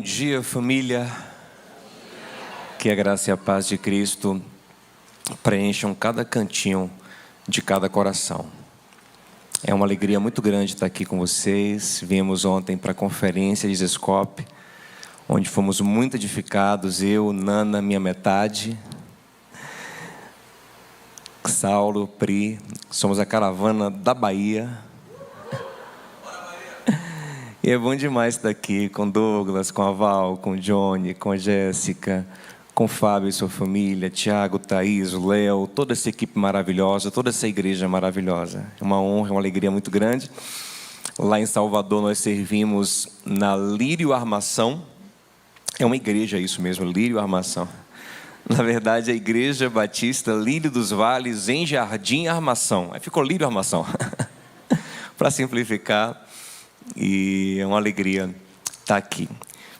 dia, família. Que a graça e a paz de Cristo preencham cada cantinho de cada coração. É uma alegria muito grande estar aqui com vocês. Viemos ontem para a conferência de Zescope, onde fomos muito edificados, eu, Nana, minha metade, Saulo, Pri, somos a caravana da Bahia. E é bom demais estar aqui com Douglas, com a Val, com o Johnny, com a Jéssica, com o Fábio e sua família, Tiago, Thaís, o Léo, toda essa equipe maravilhosa, toda essa igreja maravilhosa. É uma honra, é uma alegria muito grande. Lá em Salvador nós servimos na Lírio Armação. É uma igreja isso mesmo, Lírio Armação. Na verdade, a Igreja Batista Lírio dos Vales, em Jardim Armação. Aí ficou Lírio Armação. Para simplificar. E é uma alegria estar aqui.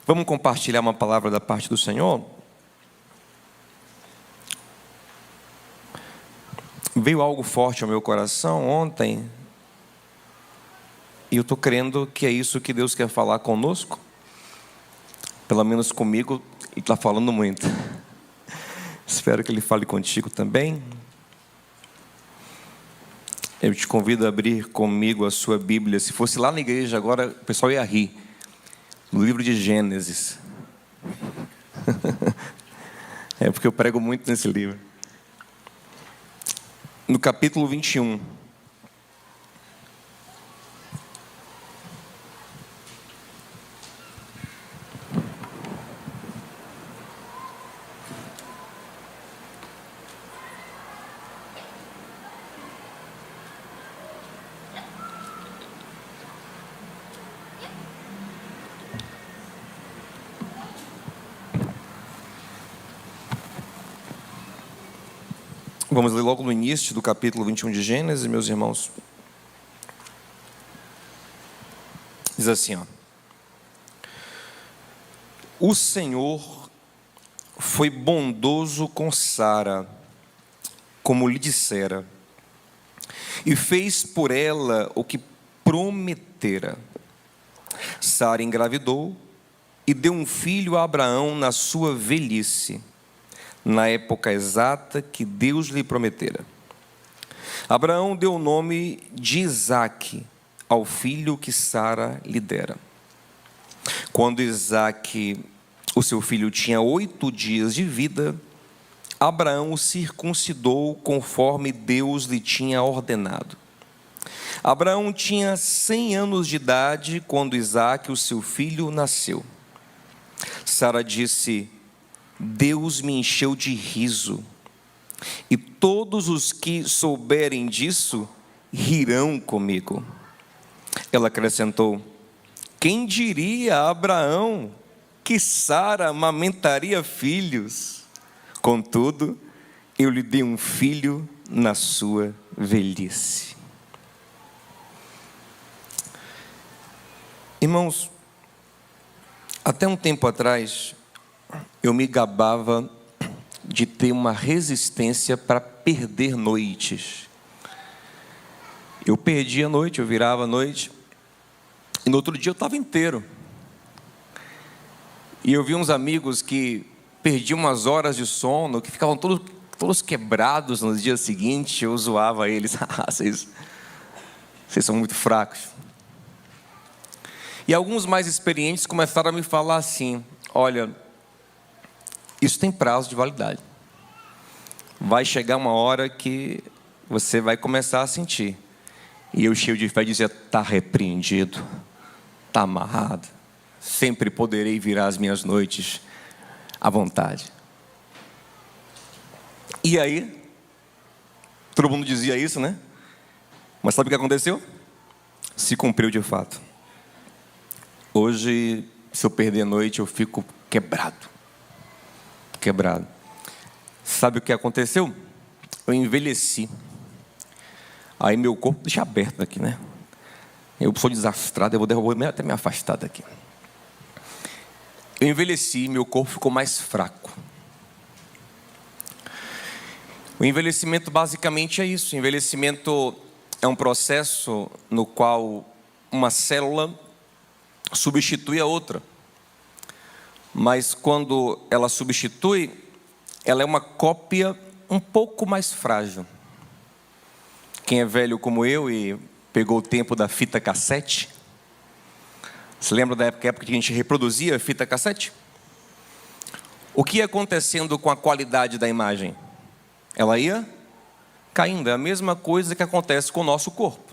Vamos compartilhar uma palavra da parte do Senhor? Veio algo forte ao meu coração ontem, e eu estou crendo que é isso que Deus quer falar conosco. Pelo menos comigo, Ele está falando muito. Espero que Ele fale contigo também. Eu te convido a abrir comigo a sua Bíblia. Se fosse lá na igreja agora, o pessoal ia rir. No livro de Gênesis. É porque eu prego muito nesse livro. No capítulo 21. Vamos ler logo no início do capítulo 21 de Gênesis, meus irmãos. Diz assim, ó. O Senhor foi bondoso com Sara, como lhe dissera, e fez por ela o que prometera. Sara engravidou e deu um filho a Abraão na sua velhice, na época exata que Deus lhe prometera. Abraão deu o nome de Isaque ao filho que Sara lhe dera. Quando Isaque, o seu filho, tinha 8 dias de vida, Abraão o circuncidou conforme Deus lhe tinha ordenado. Abraão tinha 100 anos de idade quando Isaque, o seu filho, nasceu. Sara disse: Deus me encheu de riso, e todos os que souberem disso rirão comigo. Ela acrescentou: quem diria a Abraão que Sara amamentaria filhos? Contudo, eu lhe dei um filho na sua velhice. Irmãos, até um tempo atrás, eu me gabava de ter uma resistência para perder noites. Eu perdia a noite, eu virava a noite, e no outro dia eu estava inteiro. E eu vi uns amigos que perdiam umas horas de sono, que ficavam todos quebrados no dia seguinte. Eu zoava eles: vocês são muito fracos. E alguns mais experientes começaram a me falar assim: olha, isso tem prazo de validade. Vai chegar uma hora que você vai começar a sentir. E eu, cheio de fé, dizia: está repreendido, está amarrado. Sempre poderei virar as minhas noites à vontade. E aí, todo mundo dizia isso, né? Mas sabe o que aconteceu? Se cumpriu de fato. Hoje, se eu perder a noite, eu fico quebrado. Sabe o que aconteceu? Eu envelheci. Aí meu corpo, deixa aberto aqui, né? Eu sou desastrado, eu vou até me afastar daqui. Eu envelheci, meu corpo ficou mais fraco. O envelhecimento basicamente é isso. O envelhecimento é um processo no qual uma célula substitui a outra. mas quando ela substitui, ela é uma cópia um pouco mais frágil. Quem é velho como eu e pegou o tempo da fita cassete, se lembra da época que a gente reproduzia fita cassete? O que ia acontecendo com a qualidade da imagem? Ela ia caindo. É a mesma coisa que acontece com o nosso corpo.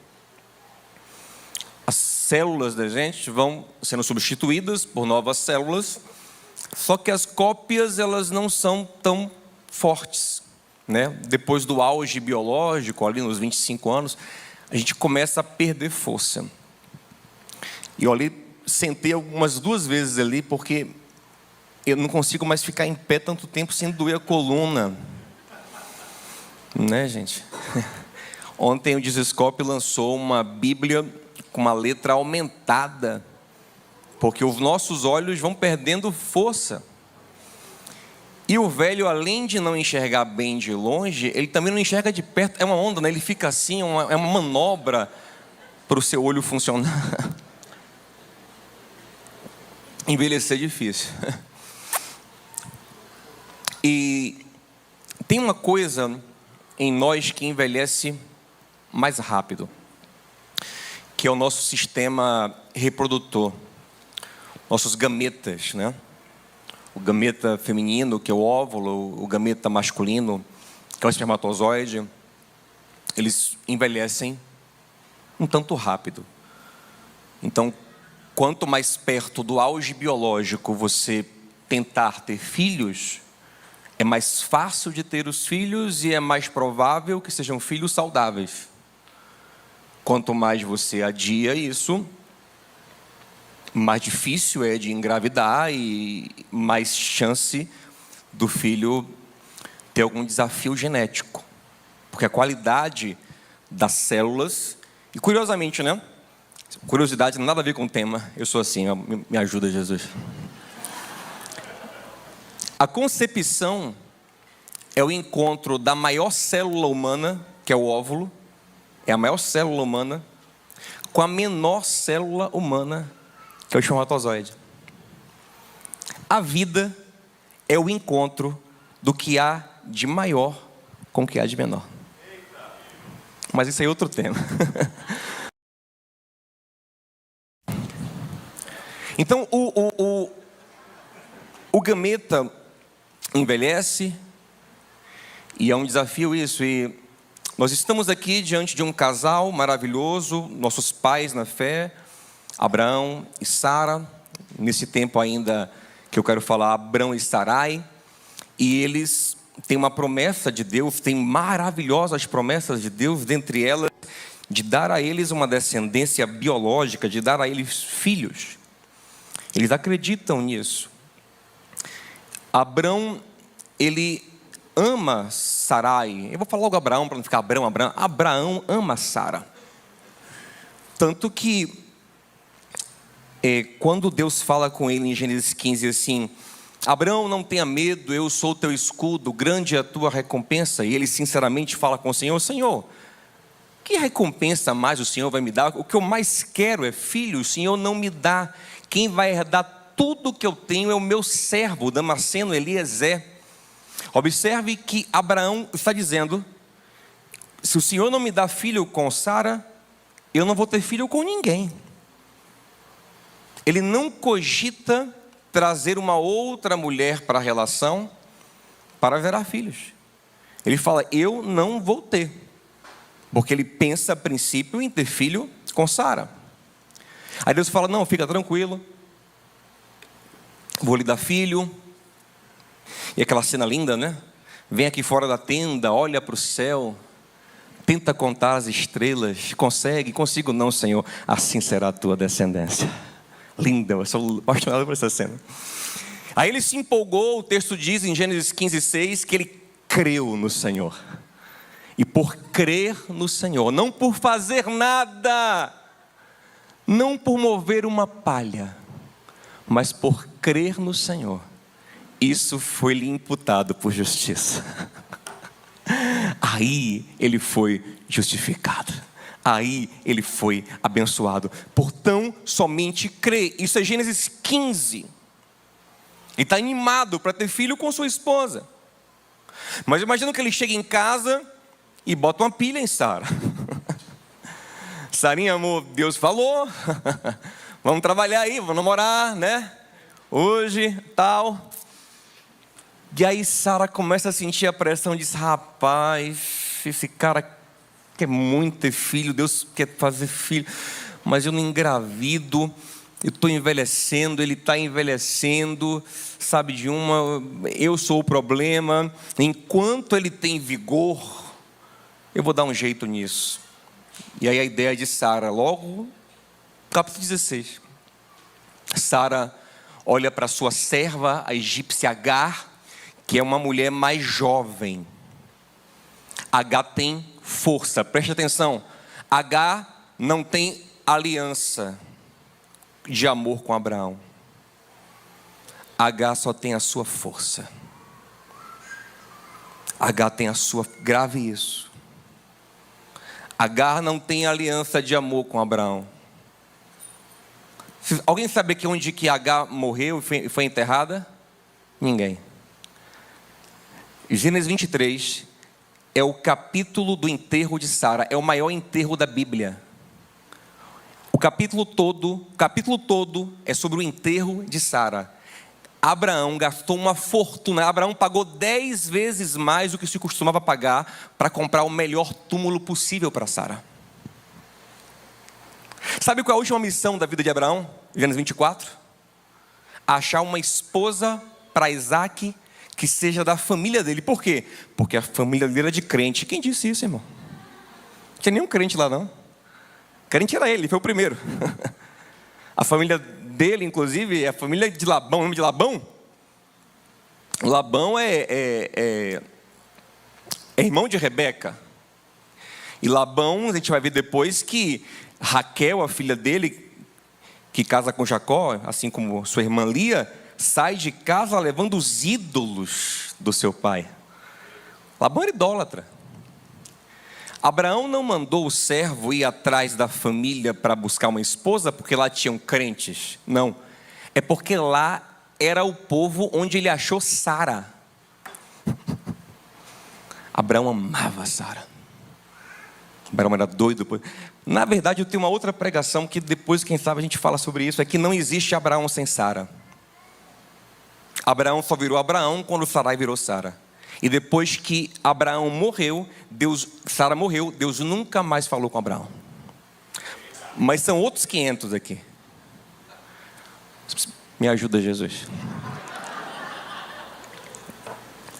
As células da gente vão sendo substituídas por novas células, só que as cópias, elas não são tão fortes, né? Depois do auge biológico, ali nos 25 anos, a gente começa a perder força. E eu ali sentei algumas 2 vezes ali, porque eu não consigo mais ficar em pé tanto tempo sem doer a coluna. Né, gente? Ontem o Desescope lançou uma Bíblia com uma letra aumentada, porque os nossos olhos vão perdendo força. E o velho, além de não enxergar bem de longe, ele também não enxerga de perto. É uma onda, né? Ele fica assim, é uma manobra para o seu olho funcionar. Envelhecer é difícil. E tem uma coisa em nós que envelhece mais rápido, que é o nosso sistema reprodutor, nossos gametas, né? O gameta feminino, que é o óvulo, o gameta masculino, que é o espermatozoide, eles envelhecem um tanto rápido. Então, quanto mais perto do auge biológico você tentar ter filhos, é mais fácil de ter os filhos e é mais provável que sejam filhos saudáveis. Quanto mais você adia isso, mais difícil é de engravidar e mais chance do filho ter algum desafio genético. Porque a qualidade das células, e curiosamente, né? Curiosidade não tem nada a ver com o tema, eu sou assim, me ajuda, Jesus. A concepção é o encontro da maior célula humana, que é o óvulo, é a maior célula humana, com a menor célula humana, que é o espermatozoide. A vida é o encontro do que há de maior com o que há de menor. Mas isso aí é outro tema. Então, o gameta envelhece, e é um desafio isso. E nós estamos aqui diante de um casal maravilhoso, nossos pais na fé, Abraão e Sara. Nesse tempo ainda que eu quero falar, Abraão e Sarai. E eles têm uma promessa de Deus, têm maravilhosas promessas de Deus, dentre elas, de dar a eles uma descendência biológica, de dar a eles filhos. Eles acreditam nisso. Abraão, ele ama Sarai. Eu vou falar logo Abraão, para não ficar Abraão. Abraão ama Sara. Tanto que, quando Deus fala com ele em Gênesis 15 assim: Abraão, não tenha medo, eu sou o teu escudo, grande é a tua recompensa. E ele sinceramente fala com o Senhor: Senhor, que recompensa mais o Senhor vai me dar? O que eu mais quero é filho, o Senhor não me dá. Quem vai herdar tudo que eu tenho é o meu servo, Damasceno Eliezer. Observe que Abraão está dizendo: se o Senhor não me dá filho com Sara, eu não vou ter filho com ninguém. Ele não cogita trazer uma outra mulher para a relação para gerar filhos. Ele fala: eu não vou ter, porque ele pensa a princípio em ter filho com Sara. Aí Deus fala: não, fica tranquilo, vou lhe dar filho. E aquela cena linda, né? Vem aqui fora da tenda, olha para o céu, tenta contar as estrelas. Consegue? Consigo não, Senhor. Assim será a tua descendência. Linda, eu sou apaixonado por essa cena. Aí ele se empolgou, o texto diz em Gênesis 15:6 que ele creu no Senhor. E por crer no Senhor, não por fazer nada, não por mover uma palha, mas por crer no Senhor, isso foi-lhe imputado por justiça. Aí ele foi justificado. Aí ele foi abençoado. Por tão somente crer. Isso é Gênesis 15. e está animado para ter filho com sua esposa. Mas imagina que ele chega em casa e bota uma pilha em Sara. Sarinha, amor, Deus falou, vamos trabalhar aí, vamos namorar, né? Hoje, tal. E aí Sara começa a sentir a pressão e diz: rapaz, esse cara quer muito ter filho, Deus quer fazer filho, mas eu não engravido, eu estou envelhecendo, ele está envelhecendo, sabe de uma, eu sou o problema, enquanto ele tem vigor, eu vou dar um jeito nisso. E aí a ideia de Sara, logo, capítulo 16, Sara olha para sua serva, a egípcia Agar, que é uma mulher mais jovem. Agar tem força, preste atenção, Agar não tem aliança de amor com Abraão. Agar só tem a sua força. Agar tem a sua, grave isso. Agar não tem aliança de amor com Abraão. Alguém sabe aqui onde que Agar morreu e foi enterrada? Ninguém. Gênesis 23 é o capítulo do enterro de Sara, é o maior enterro da Bíblia. O capítulo todo é sobre o enterro de Sara. Abraão gastou uma fortuna, Abraão pagou 10 vezes mais do que se costumava pagar para comprar o melhor túmulo possível para Sara. Sabe qual é a última missão da vida de Abraão? Gênesis 24? Achar uma esposa para Isaac que seja da família dele. Por quê? Porque a família dele era de crente. Quem disse isso, irmão? Não tinha nenhum crente lá, não. Crente era ele foi o primeiro. A família dele, inclusive, é a família de Labão. Lembra de Labão? Labão é irmão de Rebeca. E Labão, a gente vai ver depois que Raquel, a filha dele, que casa com Jacó, assim como sua irmã Lia, sai de casa levando os ídolos do seu pai. Labão era idólatra. Abraão não mandou o servo ir atrás da família para buscar uma esposa porque lá tinham crentes. Não, é porque lá era o povo onde ele achou Sara. Abraão amava Sara. Abraão era doido. Na verdade, eu tenho uma outra pregação que depois, quem sabe, a gente fala sobre isso. É que não existe Abraão sem Sara. Abraão só virou Abraão quando Sarai virou Sara. E depois que Abraão morreu, Sara morreu, Deus nunca mais falou com Abraão. Mas são outros 500 aqui. Me ajuda, Jesus.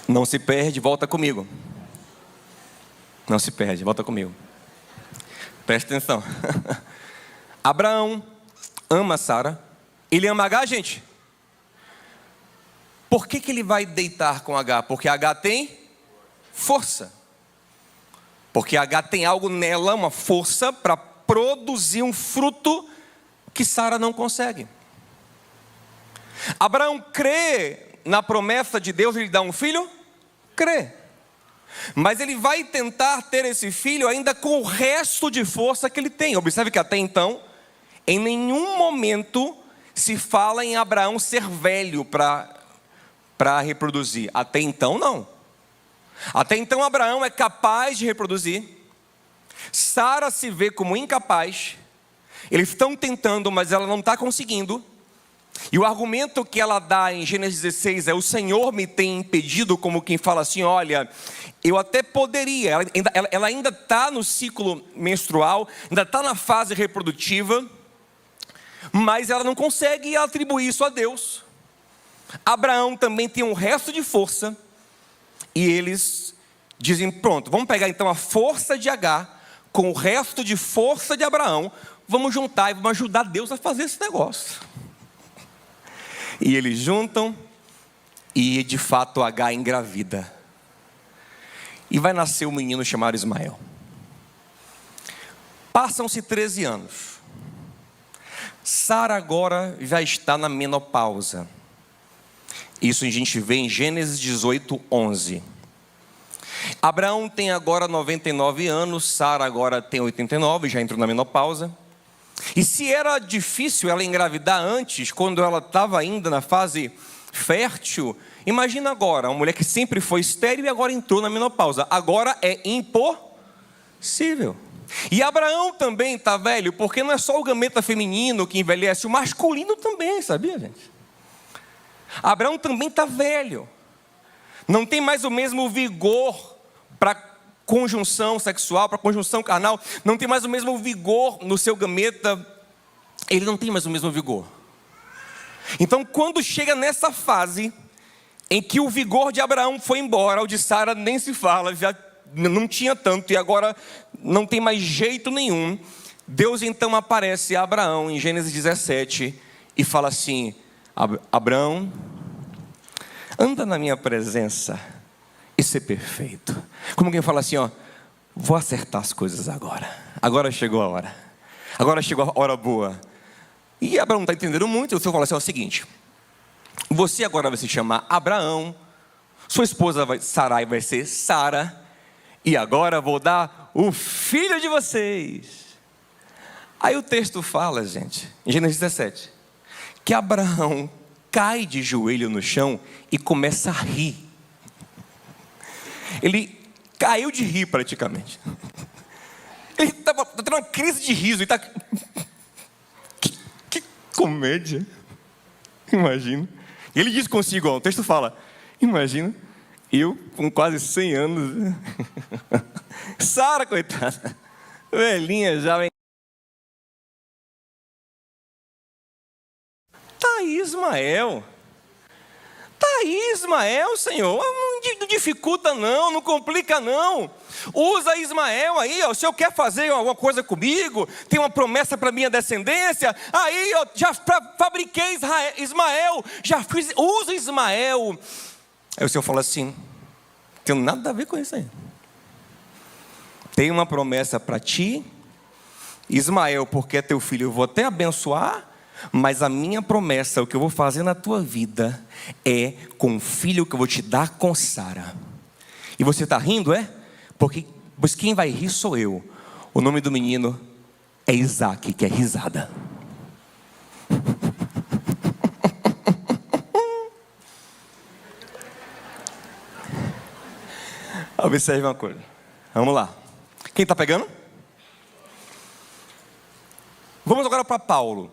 Não se perde, volta comigo. Não se perde, volta comigo. Presta atenção. Abraão ama Sara. Ele ama Agar, gente. Por que ele vai deitar com Agar? Porque Agar tem força. Porque Agar tem algo nela, uma força para produzir um fruto que Sara não consegue. Abraão crê na promessa de Deus de lhe dar um filho? Crê. Mas ele vai tentar ter esse filho ainda com o resto de força que ele tem. Observe que até então, em nenhum momento se fala em Abraão ser velho para reproduzir. Até então não. Até então Abraão é capaz de reproduzir. Sara se vê como incapaz. Eles estão tentando, mas ela não está conseguindo. E o argumento que ela dá em Gênesis 16 é: o Senhor me tem impedido, como quem fala assim, olha, eu até poderia. Ela ainda está no ciclo menstrual, ainda está na fase reprodutiva, mas ela não consegue atribuir isso a Deus. Abraão também tem um resto de força. E eles dizem, pronto, vamos pegar então a força de Agar com o resto de força de Abraão, vamos juntar e vamos ajudar Deus a fazer esse negócio. E eles juntam, e de fato Agar engravida. E vai nascer um menino chamado Ismael. Passam-se 13 anos. Sara agora já está na menopausa. Isso a gente vê em Gênesis 18, 11. Abraão tem agora 99 anos, Sara agora tem 89, já entrou na menopausa. E se era difícil ela engravidar antes, quando ela estava ainda na fase fértil, imagina agora, uma mulher que sempre foi estéril e agora entrou na menopausa. Agora é impossível. E Abraão também está velho, porque não é só o gameta feminino que envelhece, o masculino também, sabia, gente? Abraão também está velho. Não tem mais o mesmo vigor para conjunção sexual, para conjunção carnal. Não tem mais o mesmo vigor no seu gameta. Ele não tem mais o mesmo vigor. Então, quando chega nessa fase em que o vigor de Abraão foi embora, o de Sara nem se fala, já não tinha tanto e agora não tem mais jeito nenhum. Deus então aparece a Abraão em Gênesis 17 e fala assim: Abraão, anda na minha presença e ser perfeito. Como quem fala assim, ó, vou acertar as coisas agora. Agora chegou a hora. Agora chegou a hora boa. E Abraão não está entendendo muito. O Senhor fala assim, ó, o seguinte: você agora vai se chamar Abraão, sua esposa Sarai vai ser Sara, e agora vou dar o filho de vocês. Aí o texto fala, gente, em Gênesis 17, que Abraão cai de joelho no chão e começa a rir. Ele caiu de rir praticamente. Ele está tendo uma crise de riso. Ele está... Que comédia. Imagina. Ele diz consigo, ó, o texto fala, imagina, eu com quase 100 anos, Sara, coitada, velhinha já, vem. Tá aí Ismael, Senhor, não dificulta não, não complica não, usa Ismael aí, ó, o Senhor quer fazer alguma coisa comigo, tem uma promessa para minha descendência, aí eu já fabriquei Ismael, já fiz, usa Ismael. Aí o Senhor fala assim, não tem nada a ver com isso aí, tem uma promessa para ti, Ismael, porque é teu filho, eu vou até abençoar, mas a minha promessa, o que eu vou fazer na tua vida é com o filho que eu vou te dar com Sara. E você está rindo, é? Pois quem vai rir sou eu. O nome do menino é Isaac, que é risada. Observe uma coisa. Vamos lá. Quem está pegando? Vamos agora para Paulo.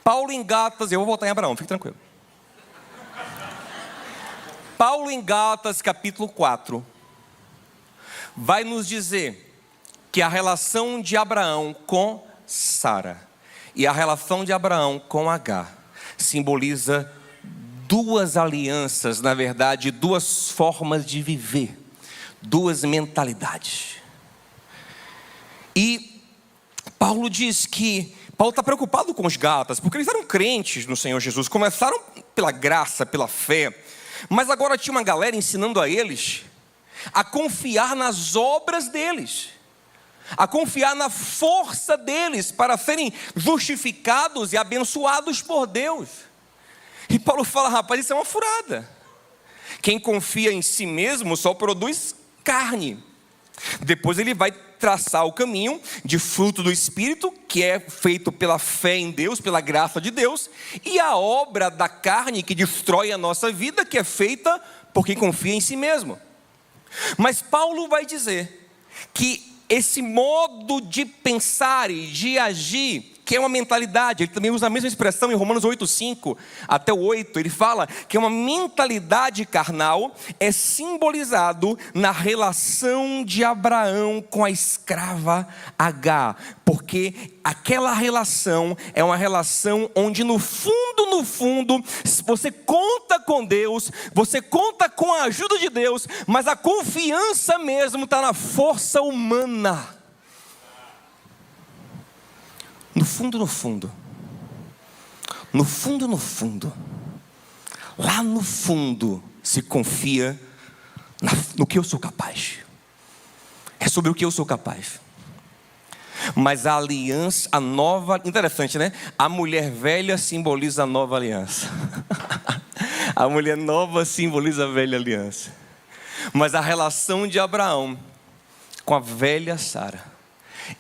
Paulo em Gálatas, eu vou voltar em Abraão, fique tranquilo. Paulo em Gálatas capítulo 4 vai nos dizer que a relação de Abraão com Sara e a relação de Abraão com Agar simboliza duas alianças, na verdade, duas formas de viver, duas mentalidades. E Paulo diz que Paulo está preocupado com os Gálatas, porque eles eram crentes no Senhor Jesus, começaram pela graça, pela fé, mas agora tinha uma galera ensinando a eles a confiar nas obras deles, a confiar na força deles para serem justificados e abençoados por Deus. E Paulo fala, rapaz, isso é uma furada. Quem confia em si mesmo só produz carne. Depois ele vai traçar o caminho de fruto do Espírito, que é feito pela fé em Deus, pela graça de Deus, e a obra da carne que destrói a nossa vida, que é feita por quem confia em si mesmo. Mas Paulo vai dizer que esse modo de pensar e de agir, que é uma mentalidade, ele também usa a mesma expressão em Romanos 8:5 até o 8, ele fala que é uma mentalidade carnal, é simbolizado na relação de Abraão com a escrava Agar, porque aquela relação é uma relação onde no fundo, você conta com Deus, você conta com a ajuda de Deus, mas a confiança mesmo está na força humana. No fundo, lá no fundo, se confia no que eu sou capaz. É sobre o que eu sou capaz. Mas a aliança, a nova, interessante, né? A mulher velha simboliza a nova aliança. A mulher nova simboliza a velha aliança. Mas a relação de Abraão com a velha Sara,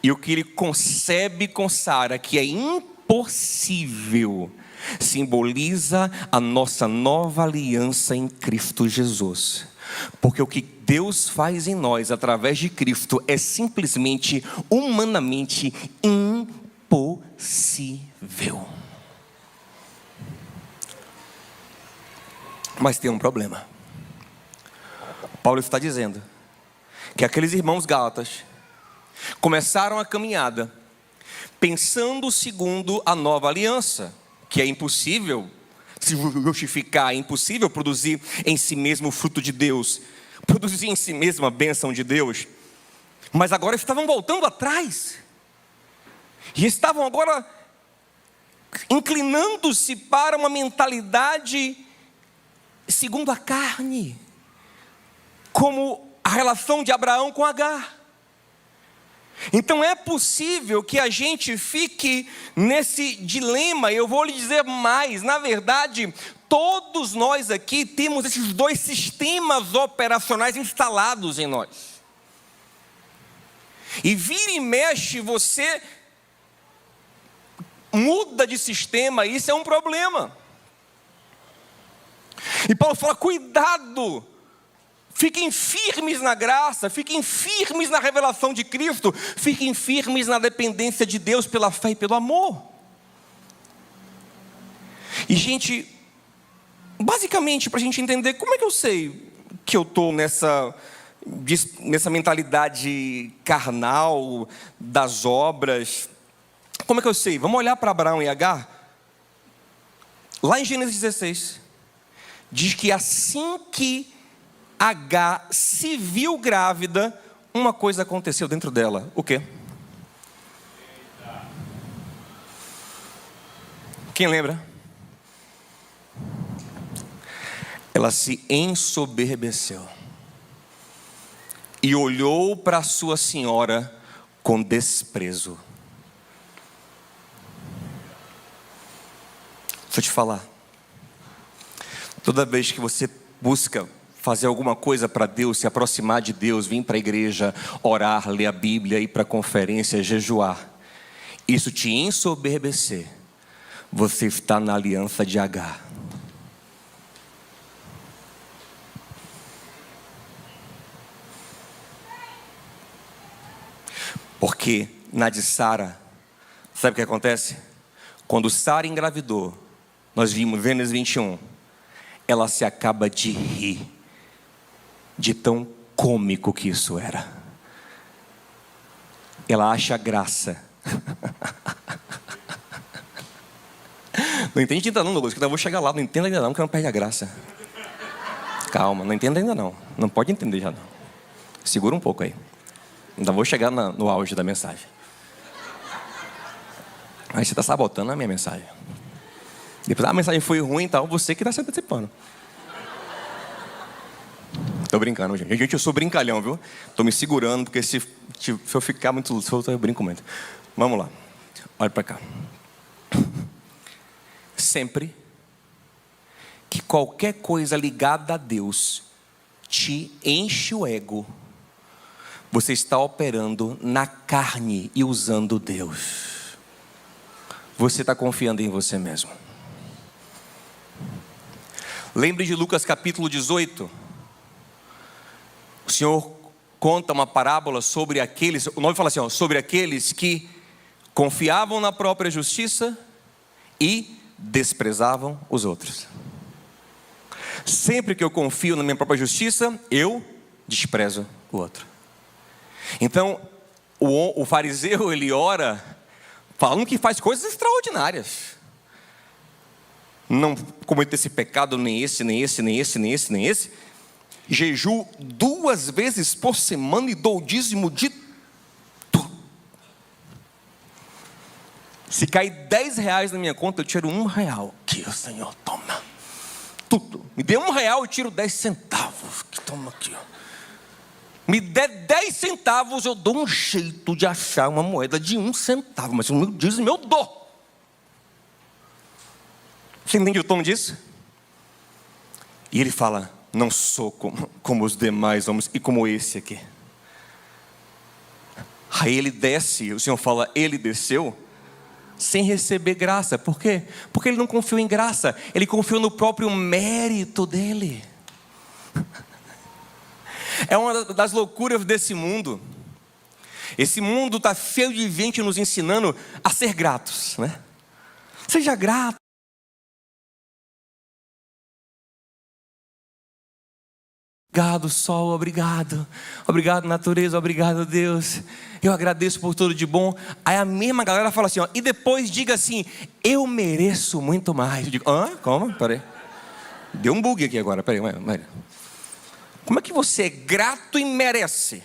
e o que ele concebe com Sara, que é possível simboliza a nossa nova aliança em Cristo Jesus. Porque o que Deus faz em nós através de Cristo é simplesmente, humanamente impossível. Mas tem um problema. Paulo está dizendo que aqueles irmãos gálatas começaram a caminhada pensando segundo a nova aliança, que é impossível se justificar, é impossível produzir em si mesmo o fruto de Deus, produzir em si mesmo a bênção de Deus. Mas agora estavam voltando atrás, e estavam agora inclinando-se para uma mentalidade segundo a carne, como a relação de Abraão com Agar. Então é possível que a gente fique nesse dilema. Eu vou lhe dizer mais, na verdade, todos nós aqui temos esses dois sistemas operacionais instalados em nós. E vira e mexe, você muda de sistema, isso é um problema. E Paulo fala, cuidado, fiquem firmes na graça, fiquem firmes na revelação de Cristo, fiquem firmes na dependência de Deus pela fé e pelo amor. E gente, basicamente para a gente entender, como é que eu sei que eu estou nessa mentalidade carnal das obras? Como é que eu sei? Vamos olhar para Abraão e Agar. Lá em Gênesis 16, diz que assim que Agar se viu grávida, uma coisa aconteceu dentro dela. O quê? Quem lembra? Ela se ensoberbeceu e olhou para sua senhora com desprezo. Deixa eu te falar. Toda vez que você busca fazer alguma coisa para Deus, se aproximar de Deus, vir para a igreja, orar, ler a Bíblia, ir para a conferência, jejuar, isso te ensoberbecer, você está na aliança de Agar. Porque na de Sara, sabe o que acontece? Quando Sara engravidou, nós vimos Gênesis 21, ela se acaba de rir, de tão cômico que isso era. Ela acha graça. Não entende ainda não, Douglas, que eu vou chegar lá, não entenda ainda não, que não perde a graça. Calma, não entenda ainda não, não pode entender já não. Segura um pouco aí, ainda vou chegar no auge da mensagem. Aí você está sabotando a minha mensagem. Depois a mensagem foi ruim e tal, você que está se antecipando. Tô brincando, gente. Gente, eu sou brincalhão, viu? Tô me segurando, porque se eu ficar muito solto, eu brinco muito. Vamos lá. Olha para cá. Sempre que qualquer coisa ligada a Deus te enche o ego, você está operando na carne e usando Deus. Você está confiando em você mesmo. Lembre de Lucas capítulo 18. O Senhor conta uma parábola sobre aqueles, o nome fala assim, sobre aqueles que confiavam na própria justiça e desprezavam os outros. Sempre que eu confio na minha própria justiça, eu desprezo o outro. Então, o fariseu, ele ora falando que faz coisas extraordinárias. Não cometo esse pecado, nem esse, nem esse, nem esse, nem esse, nem esse. Jejuo 2 vezes por semana e dou o dízimo de tudo. Se cair R$10 na minha conta, eu tiro R$1. Aqui, o Senhor, toma. Tudo. Me dê R$1, eu tiro 10 centavos. Que toma aqui, ó. Me dê 10 centavos, eu dou um jeito de achar uma moeda de 1 centavo. Mas o meu dízimo eu dou. Você entende o tom disso? E ele fala, não sou como os demais homens e como esse aqui. Aí ele desce, o Senhor fala, ele desceu sem receber graça. Por quê? Porque ele não confiou em graça, ele confiou no próprio mérito dele. É uma das loucuras desse mundo. Esse mundo está cheio de gente nos ensinando a ser gratos, né? Seja grato. Obrigado, sol, obrigado. Obrigado, natureza, obrigado, Deus. Eu agradeço por tudo de bom. Aí a mesma galera fala assim, ó, e depois diga assim, eu mereço muito mais. Eu digo, como? Peraí. Deu um bug aqui agora, peraí. Como é que você é grato e merece?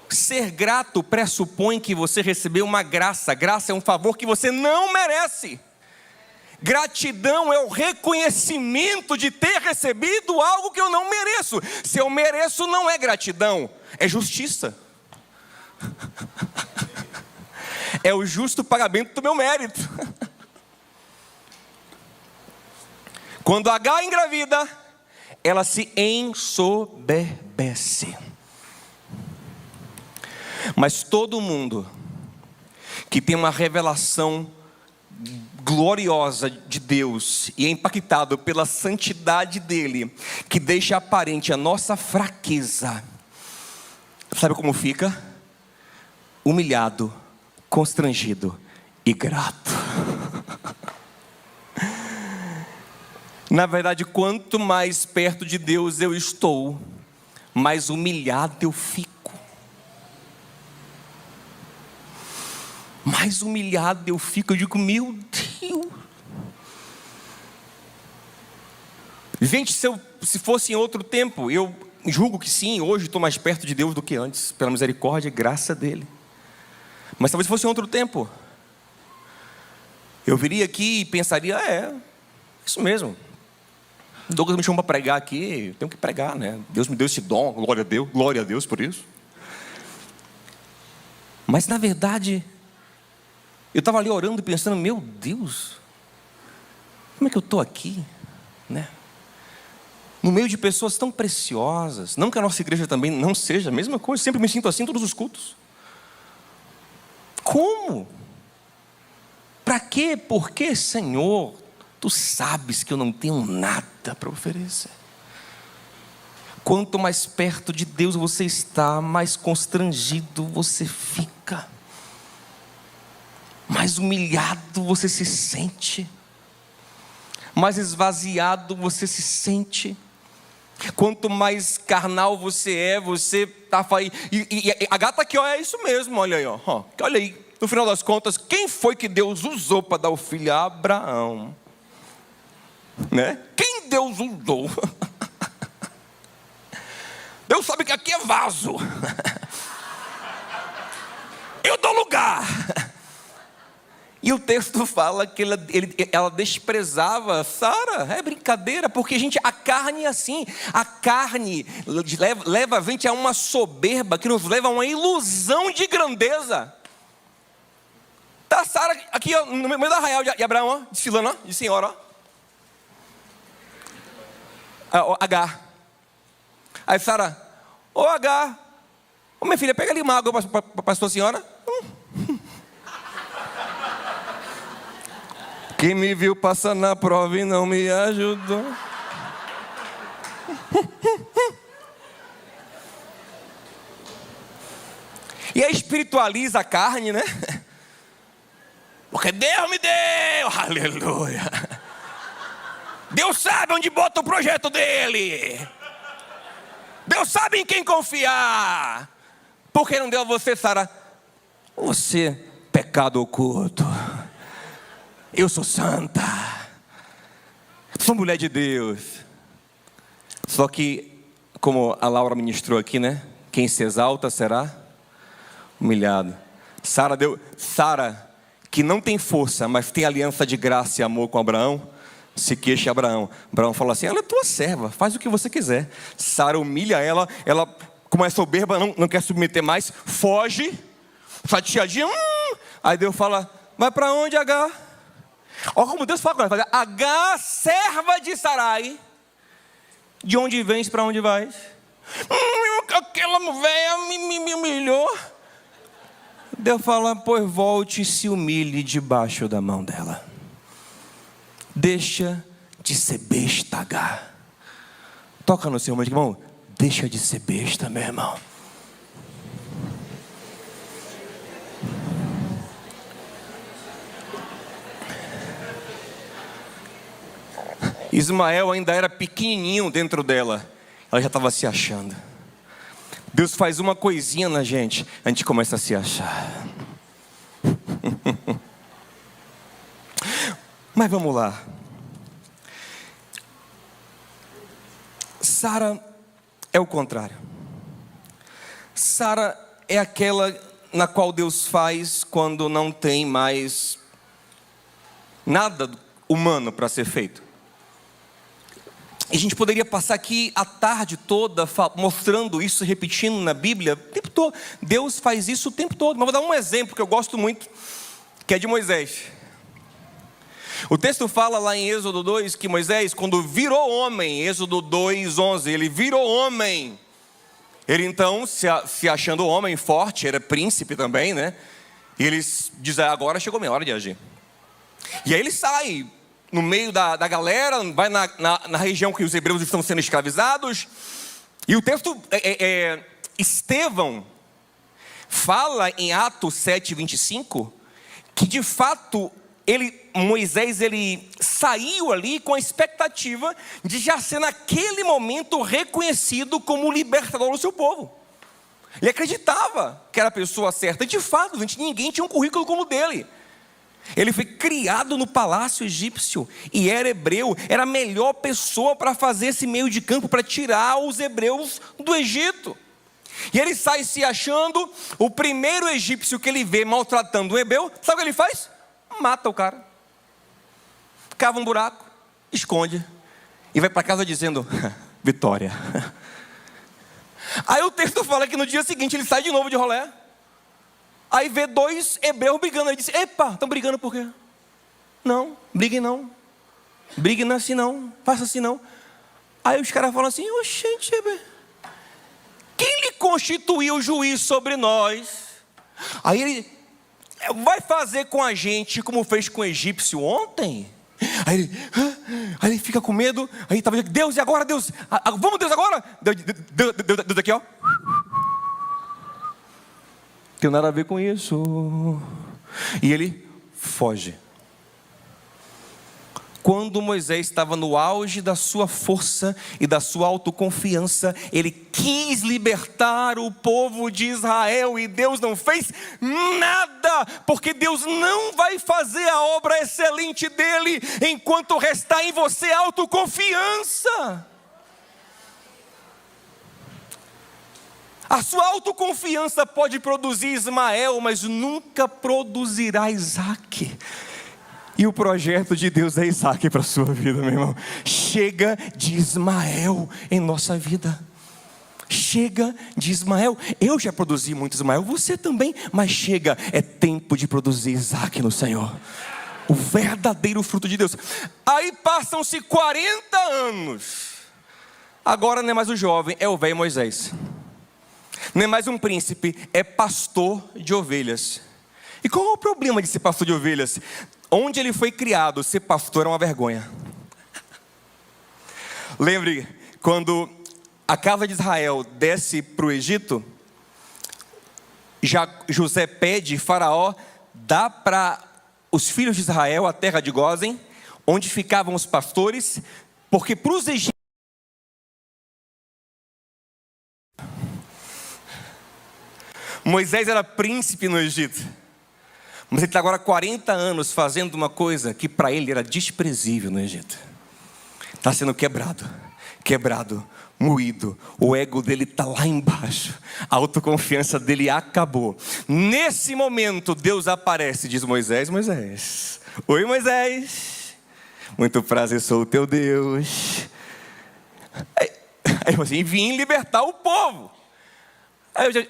Ser grato pressupõe que você recebeu uma graça. Graça é um favor que você não merece. Gratidão é o reconhecimento de ter recebido algo que eu não mereço. Se eu mereço, não é gratidão, é justiça. É o justo pagamento do meu mérito. Quando H engravida, ela se ensoberbece. Mas todo mundo que tem uma revelação gloriosa de Deus e é impactado pela santidade dele, que deixa aparente a nossa fraqueza, sabe como fica? Humilhado, constrangido e grato. Na verdade, quanto mais perto de Deus eu estou, mais humilhado eu fico. Mais humilhado eu fico, eu digo, meu Deus. Gente, se fosse em outro tempo, eu julgo que sim, hoje estou mais perto de Deus do que antes, pela misericórdia e graça dele. Mas talvez fosse em outro tempo, eu viria aqui e pensaria, isso mesmo. Douglas me chamou para pregar aqui, eu tenho que pregar, né? Deus me deu esse dom, glória a Deus por isso. Mas na verdade, eu estava ali orando e pensando, meu Deus, como é que eu estou aqui, né? No meio de pessoas tão preciosas. Não que a nossa igreja também não seja a mesma coisa, sempre me sinto assim em todos os cultos. Como? Para quê? Por quê, Senhor? Tu sabes que eu não tenho nada para oferecer. Quanto mais perto de Deus você está, mais constrangido você fica. Mais humilhado você se sente. Mais esvaziado você se sente. Quanto mais carnal você está aí. E a gata aqui, ó, é isso mesmo, olha aí, ó. Olha aí, no final das contas, quem foi que Deus usou para dar o filho a Abraão? Né? Quem Deus usou? Deus sabe que aqui é vaso. Eu dou lugar. E o texto fala que ela desprezava Sara. É brincadeira, porque gente, a carne é assim. A carne leva a gente a uma soberba que nos leva a uma ilusão de grandeza. Tá Sara aqui, ó, no meio do arraial de Abraão, ó, desfilando, ó, de senhora, ó. H. Aí Sara, H, minha filha, pega ali uma água para a sua senhora. Quem me viu passar na prova e não me ajudou. E aí espiritualiza a carne, né? Porque Deus me deu, aleluia. Deus sabe onde bota o projeto dele. Deus sabe em quem confiar. Por que não deu a você, Sara? Você, pecado oculto. Eu sou santa. Sou mulher de Deus. Só que, como a Laura ministrou aqui, né? Quem se exalta será humilhado. Sara, que não tem força, mas tem aliança de graça e amor com Abraão, se queixa Abraão. Abraão fala assim, ela é tua serva, faz o que você quiser. Sara humilha ela, como é soberba, não quer submeter mais, foge, chateadinha. Aí Deus fala, vai para onde, H? Olha como Deus fala com ela, H, serva de Sarai, de onde vens, para onde vais? Aquela velha me humilhou. Deus fala, pois volte e se humilhe debaixo da mão dela. Deixa de ser besta, H. Toca no seu irmão, deixa de ser besta, meu irmão. Ismael ainda era pequenininho dentro dela. Ela já estava se achando. Deus faz uma coisinha na gente, a gente começa a se achar. Mas vamos lá. Sara é o contrário. Sara é aquela na qual Deus faz quando não tem mais nada humano para ser feito. E a gente poderia passar aqui a tarde toda mostrando isso, repetindo na Bíblia o tempo todo. Deus faz isso o tempo todo. Mas vou dar um exemplo que eu gosto muito, que é de Moisés. O texto fala lá em Êxodo 2 que Moisés, quando virou homem, Êxodo 2:11, ele virou homem. Ele então, se achando homem forte, era príncipe também, né? E ele diz, agora chegou a minha hora de agir. E aí ele sai no meio da galera, vai na região que os hebreus estão sendo escravizados. E o texto, Estevão, fala em Atos 7:25, que de fato, Moisés saiu ali com a expectativa de já ser naquele momento reconhecido como o libertador do seu povo. Ele acreditava que era a pessoa certa. De fato, ninguém tinha um currículo como o dele. Ele foi criado no palácio egípcio e era hebreu, era a melhor pessoa para fazer esse meio de campo, para tirar os hebreus do Egito. E ele sai se achando, o primeiro egípcio que ele vê maltratando um hebreu, sabe o que ele faz? Mata o cara, cava um buraco, esconde e vai para casa dizendo, vitória. Aí o texto fala que no dia seguinte ele sai de novo de rolé. Aí vê dois hebreus brigando. Ele diz, epa, estão brigando por quê? Não, briguem não. Briguem assim não, faça assim não. Aí os caras falam assim, oxente, quem lhe constituiu o juiz sobre nós? Aí ele vai fazer com a gente como fez com o egípcio ontem? Aí ele fica com medo. Aí estava Deus, e agora Deus? Vamos Deus agora? Deus aqui ó. Tem nada a ver com isso. E ele foge. Quando Moisés estava no auge da sua força e da sua autoconfiança, ele quis libertar o povo de Israel e Deus não fez nada, porque Deus não vai fazer a obra excelente dele enquanto restar em você autoconfiança. A sua autoconfiança pode produzir Ismael, mas nunca produzirá Isaac. E o projeto de Deus é Isaac para a sua vida, meu irmão. Chega de Ismael em nossa vida. Chega de Ismael. Eu já produzi muito Ismael, você também. Mas chega, é tempo de produzir Isaac no Senhor. O verdadeiro fruto de Deus. Aí passam-se 40 anos. Agora não é mais o jovem, é o velho Moisés. Não é mais um príncipe, é pastor de ovelhas. E qual é o problema de ser pastor de ovelhas? Onde ele foi criado, ser pastor é uma vergonha. Lembre, quando a casa de Israel desce para o Egito, José pede, Faraó dá para os filhos de Israel a terra de Gósen, onde ficavam os pastores, porque para os egípcios, Moisés era príncipe no Egito, mas ele está agora 40 anos fazendo uma coisa que para ele era desprezível no Egito. Está sendo quebrado, moído. O ego dele está lá embaixo. A autoconfiança dele acabou. Nesse momento Deus aparece e diz, Moisés, oi Moisés, muito prazer, sou o teu Deus. Aí eu assim, vim libertar o povo. Aí eu já,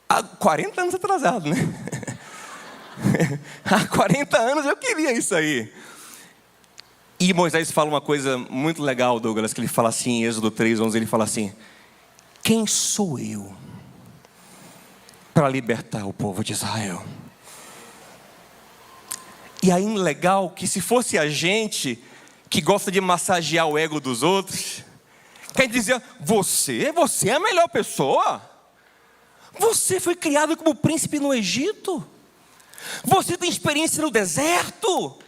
há 40 anos atrasado, né? Há 40 anos eu queria isso aí. E Moisés fala uma coisa muito legal, Douglas, que ele fala assim em Êxodo 3:11, ele fala assim, quem sou eu para libertar o povo de Israel. E aí legal que se fosse a gente que gosta de massagear o ego dos outros, quer dizer, você é a melhor pessoa. Você foi criado como príncipe no Egito. Você tem experiência no deserto.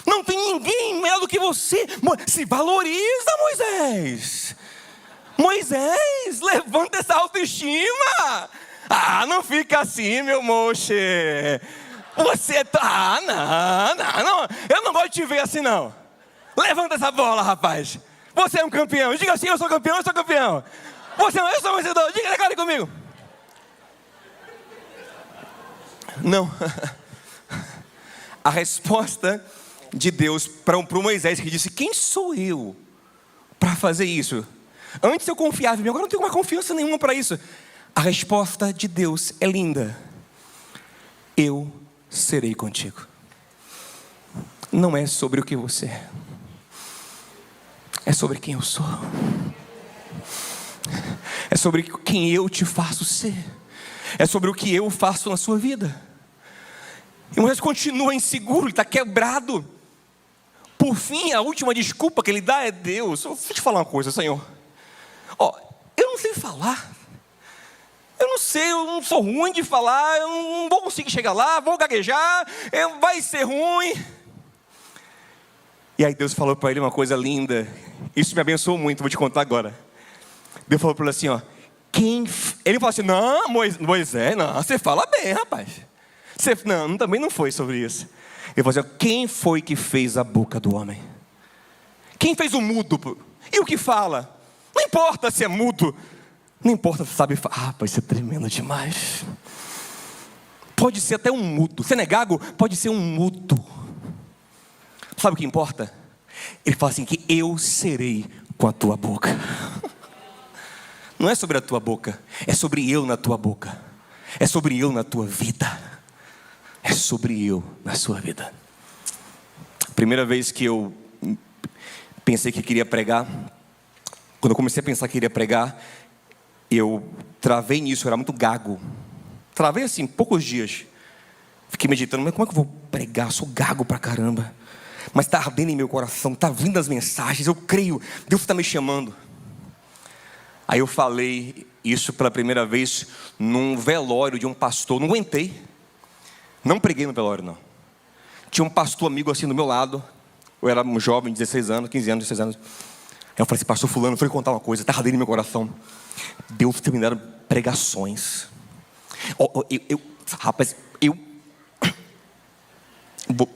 Não tem ninguém melhor do que você. Se valoriza, Moisés. Moisés, levanta essa autoestima. Não fica assim, meu moche. Você tá... não. Eu não gosto de te ver assim, não. Levanta essa bola, rapaz. Você é um campeão. Diga assim, eu sou campeão. Você não, eu sou vencedor. Diga, declare comigo. Não. A resposta de Deus para o Moisés, que disse: quem sou eu para fazer isso? Antes eu confiava em mim, agora não tenho mais confiança nenhuma para isso. A resposta de Deus é linda: eu serei contigo. Não é sobre o que você é, é sobre quem eu sou. É sobre quem eu te faço ser. É sobre o que eu faço na sua vida. E Moisés continua inseguro, ele está quebrado. Por fim, a última desculpa que ele dá é: Deus, deixa eu te falar uma coisa, Senhor. Eu não sei falar. Eu não sou ruim de falar. Eu não vou conseguir chegar lá, vou gaguejar, vai ser ruim. E aí Deus falou para ele uma coisa linda. Isso me abençoou muito, vou te contar agora. Deus falou para ele assim, ele falou assim: não, Moisés, não, você fala bem, rapaz. Não, também não foi sobre isso. Ele falou assim: quem foi que fez a boca do homem? Quem fez o mudo? E o que fala? Não importa se é mudo, não importa se sabe falar. Rapaz, isso é tremendo demais. Pode ser até um mudo. Você não é gago? Pode ser um mudo. Sabe o que importa? Ele fala assim: que eu serei com a tua boca. Não é sobre a tua boca, é sobre eu na tua boca. É sobre eu na tua vida. É sobre eu na sua vida. Primeira vez que eu pensei que queria pregar, quando eu comecei a pensar que queria pregar, eu travei nisso, eu era muito gago. Travei assim, poucos dias. Fiquei meditando: mas como é que eu vou pregar? Eu sou gago pra caramba. Mas está ardendo em meu coração, está vindo as mensagens, eu creio, Deus está me chamando. Aí eu falei isso pela primeira vez num velório de um pastor. Não aguentei. Não preguei no velório, não. Tinha um pastor amigo assim do meu lado. Eu era um jovem, 16 anos, 15 anos, 16 anos. Aí eu falei assim: pastor fulano, eu vou lhe contar uma coisa, está ardendo em meu coração. Deus está me dando pregações. Rapaz, eu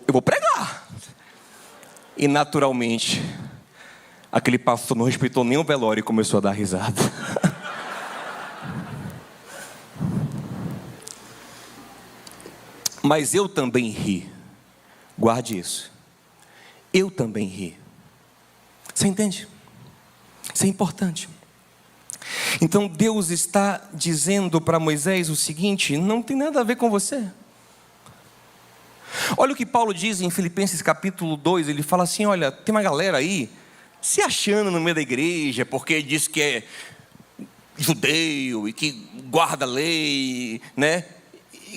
vou pregar. E naturalmente, aquele pastor não respeitou nem o velório e começou a dar risada. Mas eu também ri. Guarde isso. Eu também ri. Você entende? Isso é importante. Então Deus está dizendo para Moisés o seguinte: não tem nada a ver com você. Olha o que Paulo diz em Filipenses capítulo 2. Ele fala assim: olha, tem uma galera aí se achando no meio da igreja porque diz que é judeu e que guarda a lei, né?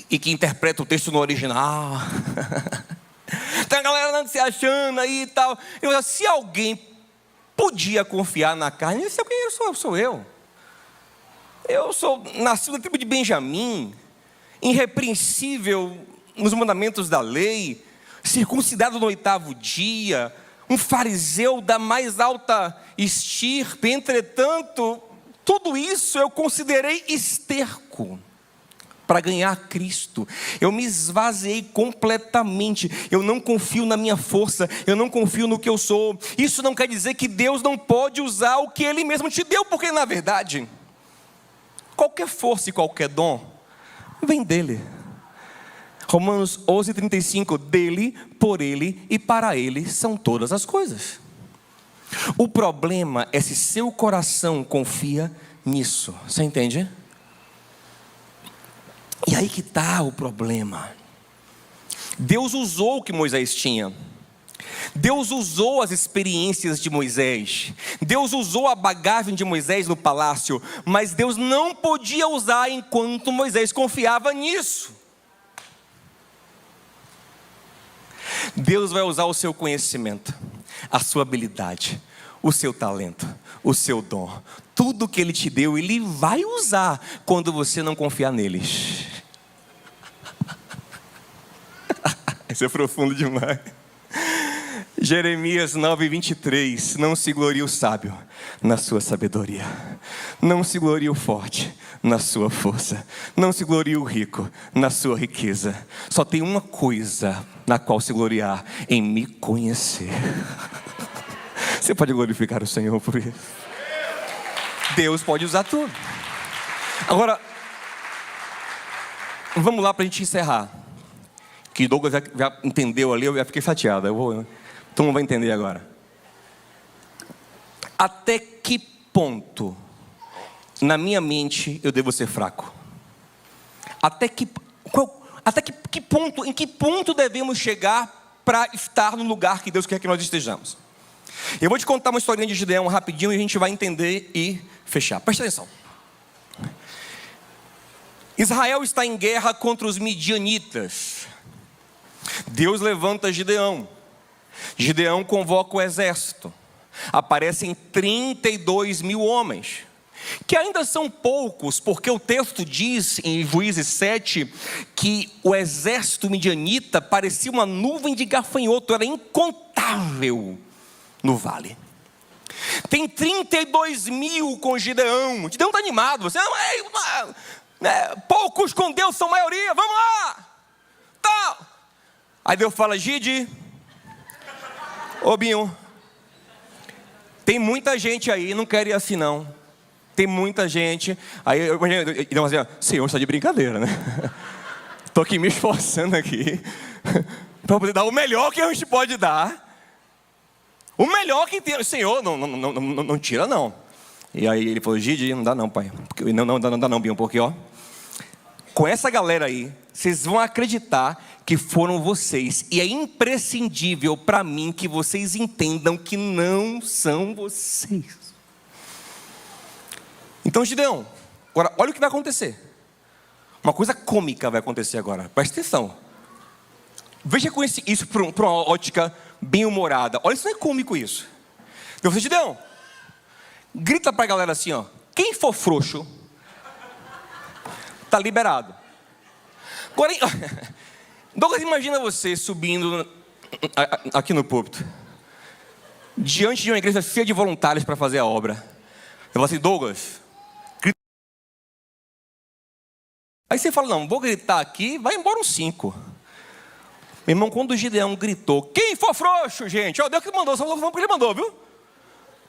E que interpreta o texto no original. Tem a galera se achando aí e tal. Se alguém podia confiar na carne, esse alguém sou eu. Eu sou nascido na tribo de Benjamim, irrepreensível nos mandamentos da lei, circuncidado no 8º dia, um fariseu da mais alta estirpe. Entretanto, tudo isso eu considerei esterco para ganhar Cristo. Eu me esvaziei completamente. Eu não confio na minha força, eu não confio no que eu sou. Isso não quer dizer que Deus não pode usar o que Ele mesmo te deu, porque na verdade, qualquer força e qualquer dom vem dEle. Romanos 11:35, dEle, por Ele e para Ele são todas as coisas. O problema é se seu coração confia nisso. Você entende? E aí que está o problema. Deus usou o que Moisés tinha. Deus usou as experiências de Moisés, Deus usou a bagagem de Moisés no palácio, mas Deus não podia usar enquanto Moisés confiava nisso. Deus vai usar o seu conhecimento, a sua habilidade, o seu talento, o seu dom, tudo que Ele te deu, Ele vai usar quando você não confiar neles. Isso é profundo demais. Jeremias 9:23, não se glorie o sábio na sua sabedoria, não se glorie o forte na sua força, não se glorie o rico na sua riqueza, só tem uma coisa na qual se gloriar, em me conhecer. Você pode glorificar o Senhor por isso? Deus pode usar tudo. Agora, vamos lá para a gente encerrar, que Douglas já entendeu ali, eu já fiquei chateado, todo mundo vai entender agora. Até que ponto, na minha mente, eu devo ser fraco? Em que ponto devemos chegar para estar no lugar que Deus quer que nós estejamos? Eu vou te contar uma historinha de Gideão rapidinho e a gente vai entender e fechar. Presta atenção. Israel está em guerra contra os midianitas. Deus levanta Gideão. Gideão convoca o exército. Aparecem 32 mil homens, que ainda são poucos, porque o texto diz em Juízes 7 que o exército midianita parecia uma nuvem de gafanhoto, era incontável no vale. Tem 32 mil com Gideão. Gideão está animado. Você poucos com Deus são maioria, vamos lá. Tal. Aí Deus fala: Gide, ô Binho, tem muita gente aí, não quero ir assim não. Tem muita gente. Aí eu imaginei, Senhor, está de brincadeira, né? Estou aqui me esforçando aqui para poder dar o melhor que a gente pode dar. O melhor que tem. Senhor, não tira não. E aí ele falou: Gide, não dá não, pai. Não dá não, Binho, porque com essa galera aí, vocês vão acreditar que foram vocês. E é imprescindível para mim que vocês entendam que não são vocês. Então, Gideão, agora olha o que vai acontecer. Uma coisa cômica vai acontecer agora. Presta atenção. Veja com isso para uma ótica bem humorada. Olha, isso não é cômico isso. Deus falou: Gideão, grita para a galera assim, quem for frouxo está liberado. Agora, Douglas, imagina você subindo aqui no púlpito, diante de uma igreja cheia de voluntários para fazer a obra. Eu falo assim: Douglas, grita. Aí você fala: não, vou gritar aqui, vai embora uns 5. Meu irmão, quando o Gideão gritou: quem for frouxo, gente, Deus que mandou, só vamos porque ele mandou, viu?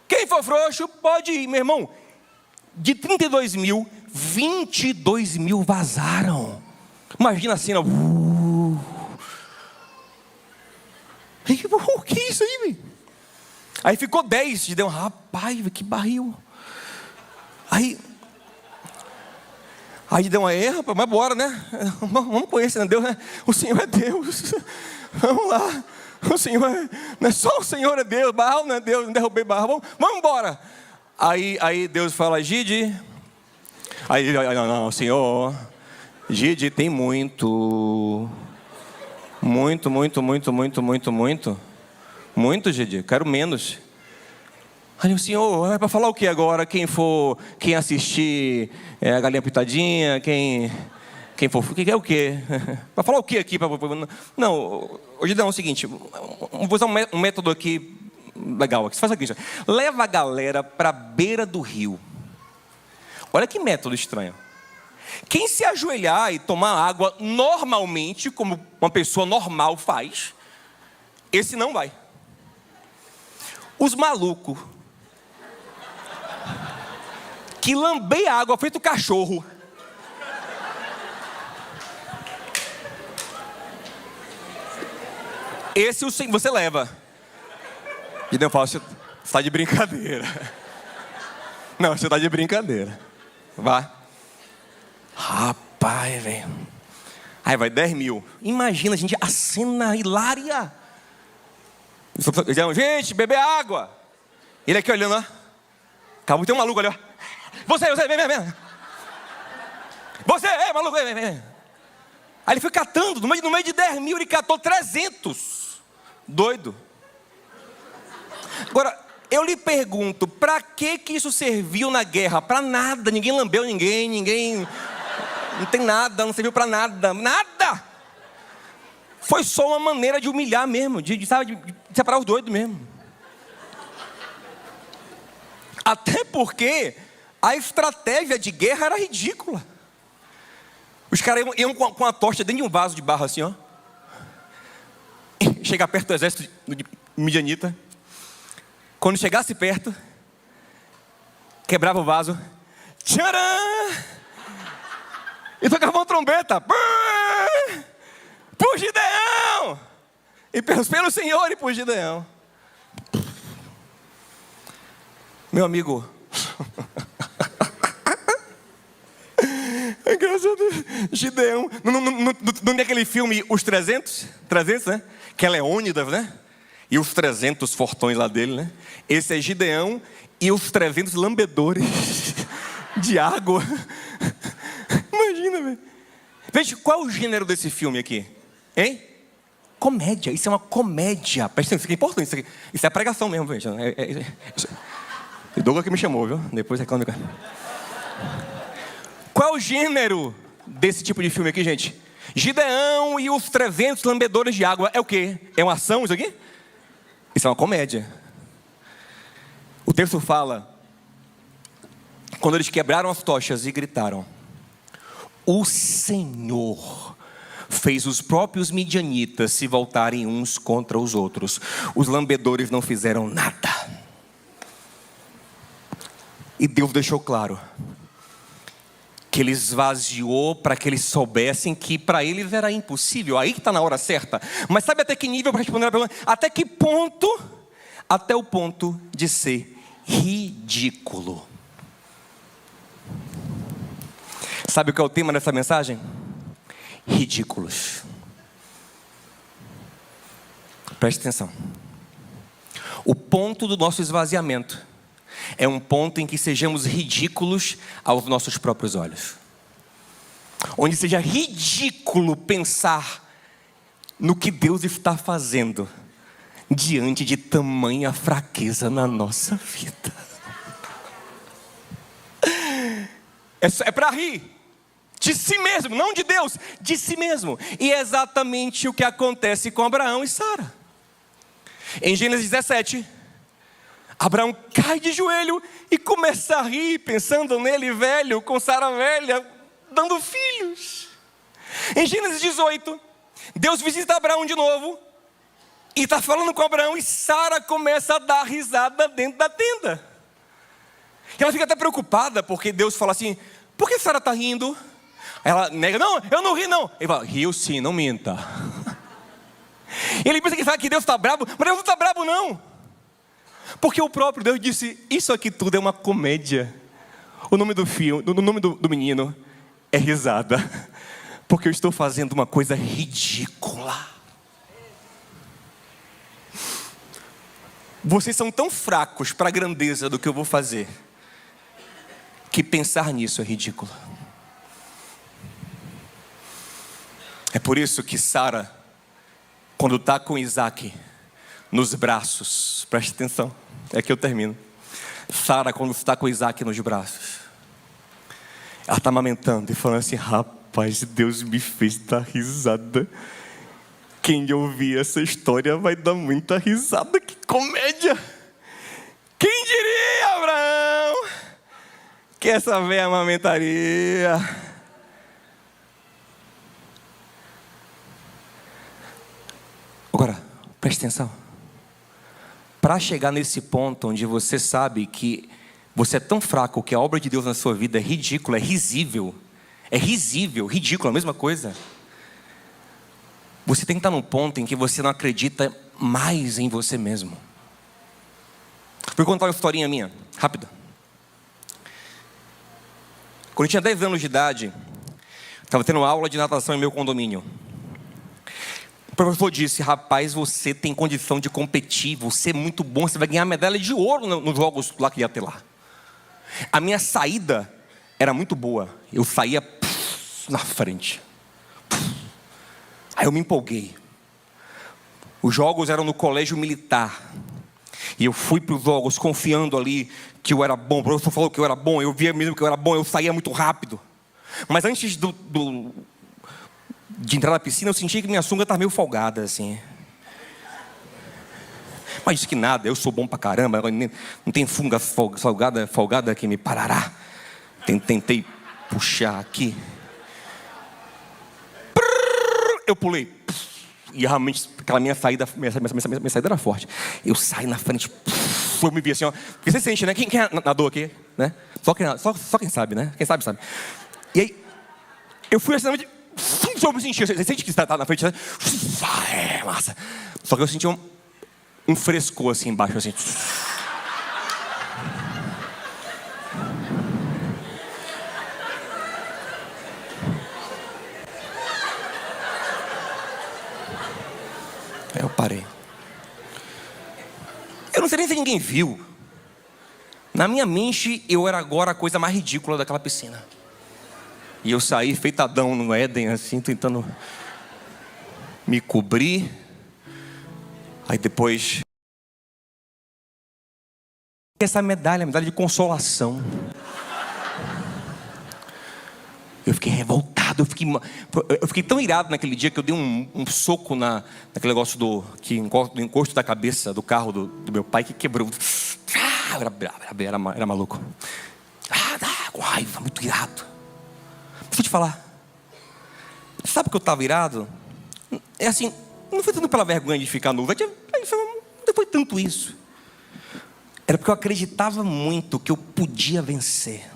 Quem for frouxo pode ir, meu irmão. De 32 mil, 22 mil vazaram. Imagina a cena. O que é isso aí, velho? Aí ficou 10. Gideão: rapaz, que barril. Aí Gideão: rapaz, mas bora, né? Vamos conhecer, né? Deus, né? O Senhor é Deus. Vamos lá. O Senhor não é só o Senhor é Deus. Baal não é Deus, não derrubei Baal. Vamos embora. Aí Deus fala: Gide. Aí não, Senhor, Gide tem muito, Gide, quero menos. Aí o Senhor, é para falar o que agora? Quem assistir a galinha pitadinha, quem for, que é o quê? Para falar o que aqui? Não, hoje é o seguinte, vou usar um método aqui legal. Você faz aqui, leva a galera para a beira do rio. Olha que método estranho. Quem se ajoelhar e tomar água normalmente, como uma pessoa normal faz, esse não vai. Os malucos que lambei a água feito cachorro, esse você leva. E não fala: você está de brincadeira. Não, você está de brincadeira. Vai. Rapaz, velho. Aí vai 10 mil. Imagina, gente, a cena hilária. Gente, beber água. Ele aqui olhando, ó. Acabou, tem um maluco ali, ó. Você, vem. Você, maluco, vem. Aí ele foi catando, no meio de 10 mil, ele catou 300. Doido. Agora, eu lhe pergunto, para que isso serviu na guerra? Para nada, ninguém lambeu ninguém... Não tem nada, não serviu para nada. Nada! Foi só uma maneira de humilhar mesmo, de separar os doidos mesmo. Até porque a estratégia de guerra era ridícula. Os caras iam com a tocha dentro de um vaso de barro assim, ó. Chegar perto do exército de midianita. Quando chegasse perto, quebrava o vaso. Tcharam! E tocava uma trombeta. Por Gideão! E pelo Senhor e por Gideão. Meu amigo. É engraçado. Gideão. Não tem aquele filme Os 300? 300, né? Que é Leônidas, né? E os 300 fortões lá dele, né? Esse é Gideão e os 300 lambedores de água. Imagina, velho. Veja, qual é o gênero desse filme aqui? Hein? Comédia. Isso é uma comédia. Presta atenção, isso aqui é importante. Isso é pregação mesmo, veja. O Douglas que me chamou, viu? Depois reclama. Qual é o gênero desse tipo de filme aqui, gente? Gideão e os 300 lambedores de água. É o quê? É uma ação isso aqui? Isso é uma comédia. O texto fala, quando eles quebraram as tochas e gritaram, o Senhor fez os próprios midianitas se voltarem uns contra os outros. Os lambedores não fizeram nada. E Deus deixou claro que Ele esvaziou para que eles soubessem que para eles era impossível. Aí que está na hora certa. Mas sabe até que nível, para responder a pergunta? Até que ponto? Até o ponto de ser ridículo. Sabe o que é o tema dessa mensagem? Ridículos. Preste atenção. O ponto do nosso esvaziamento é um ponto em que sejamos ridículos aos nossos próprios olhos. Onde seja ridículo pensar no que Deus está fazendo diante de tamanha fraqueza na nossa vida. É para rir. De si mesmo, não de Deus, de si mesmo. E é exatamente o que acontece com Abraão e Sara. Em Gênesis 17, Abraão cai de joelho e começa a rir, pensando nele velho, com Sara velha, dando filhos. Em Gênesis 18, Deus visita Abraão de novo e está falando com Abraão e Sara começa a dar risada dentro da tenda. E ela fica até preocupada porque Deus fala assim, por que Sara está rindo? Ela nega, não, eu não ri não. Ele fala, riu sim, não minta. Ele pensa que Deus está bravo, mas Deus não está bravo não. Porque o próprio Deus disse, isso aqui tudo é uma comédia. O nome do filho, o nome do menino é risada. Porque eu estou fazendo uma coisa ridícula. Vocês são tão fracos para a grandeza do que eu vou fazer, que pensar nisso é ridículo. É por isso que Sara, quando está com Isaac nos braços, preste atenção, é que eu termino. Sara, quando está com Isaac nos braços, ela está amamentando e falando assim, rapaz, Deus me fez dar risada. Quem ouvir essa história vai dar muita risada, que comédia. Quem diria, Abraão, que essa véia amamentaria? Agora, preste atenção. Para chegar nesse ponto onde você sabe que você é tão fraco que a obra de Deus na sua vida é ridícula, é risível. É risível, ridículo, a mesma coisa. Você tem que estar num ponto em que você não acredita mais em você mesmo. Vou contar uma historinha minha, rápida. Quando eu tinha 10 anos de idade, estava tendo aula de natação em meu condomínio. O professor disse: rapaz, você tem condição de competir, você é muito bom, você vai ganhar medalha de ouro nos jogos lá que ia ter lá. A minha saída era muito boa, eu saía na frente. Aí eu me empolguei. Os jogos eram no colégio militar, e eu fui para os jogos confiando ali que eu era bom. O professor falou que eu era bom, eu via mesmo que eu era bom, eu saía muito rápido. Mas antes de entrar na piscina, eu senti que minha sunga estava meio folgada assim. Mas disse que nada, eu sou bom pra caramba, não tem funga folgada que me parará. Tentei puxar aqui, eu pulei, e realmente aquela minha saída era forte. Eu saí na frente, eu me vi assim, ó. Porque você sente, né? Quem nadou aqui, né? Só quem sabe, né? Quem sabe. E aí, eu fui assim, eu me senti, você sente que você tá na frente, né? É massa. Só que eu senti um frescor assim embaixo, assim. Aí eu parei. Eu não sei nem se ninguém viu. Na minha mente, eu era agora a coisa mais ridícula daquela piscina. E eu saí feitadão no Éden, assim, tentando me cobrir. Aí depois, essa medalha de consolação. Eu fiquei revoltado, eu fiquei tão irado naquele dia que eu dei um soco naquele negócio do encosto da cabeça do carro do meu pai, que quebrou. Era maluco. Com raiva, muito irado. Deixa eu te falar. Sabe que eu estava irado? É assim, não foi tanto pela vergonha de ficar nu, não foi tanto isso. Era porque eu acreditava muito que eu podia vencer.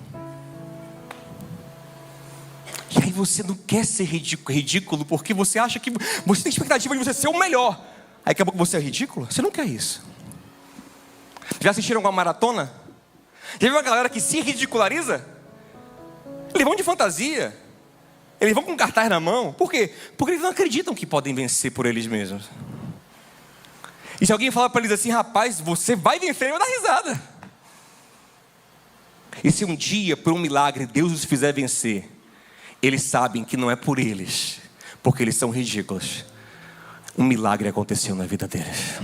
E aí você não quer ser ridículo porque você acha que você tem expectativa de você ser o melhor. Aí acabou que você é ridículo. Você não quer isso. Já assistiram alguma maratona? Já viu uma galera que se ridiculariza? Eles vão de fantasia, eles vão com cartaz na mão. Por quê? Porque eles não acreditam que podem vencer por eles mesmos. E se alguém falar para eles assim: rapaz, você vai vencer, eu vou dar risada. E se um dia, por um milagre, Deus os fizer vencer, eles sabem que não é por eles, porque eles são ridículos. Um milagre aconteceu na vida deles.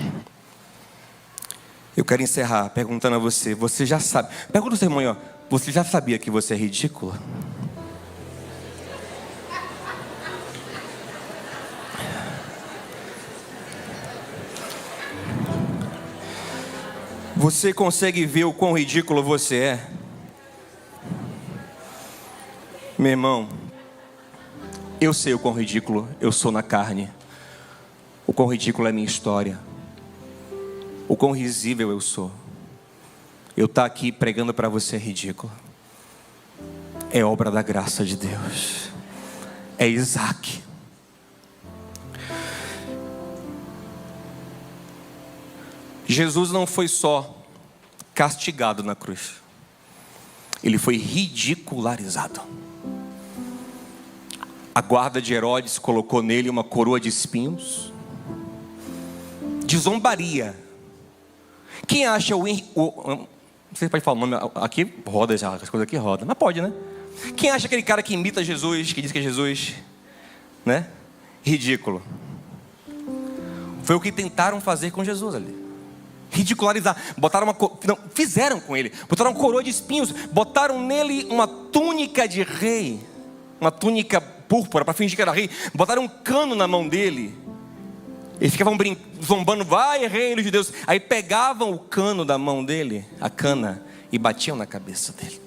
Eu quero encerrar perguntando a você: você já sabe? Pergunta ao seu irmão, ó, você já sabia que você é ridículo? Você consegue ver o quão ridículo você é? Meu irmão, eu sei o quão ridículo eu sou na carne. O quão ridículo é a minha história. O quão risível eu sou. Eu estar aqui pregando para você é ridículo. É obra da graça de Deus. É Isaac. Jesus não foi só castigado na cruz. Ele foi ridicularizado. A guarda de Herodes colocou nele uma coroa de espinhos, de zombaria. Quem acha você pode falar o nome aqui? Roda já, as coisas aqui rodam. Mas pode, né? Quem acha aquele cara que imita Jesus, que diz que é Jesus, né? Ridículo. Foi o que tentaram fazer com Jesus ali. Ridicularizar. Fizeram com ele. Botaram uma coroa de espinhos. Botaram nele uma túnica de rei. Uma túnica púrpura para fingir que era rei. Botaram um cano na mão dele. Eles ficavam zombando: vai, reino de Deus. Aí pegavam o cano da mão dele, a cana, e batiam na cabeça dele.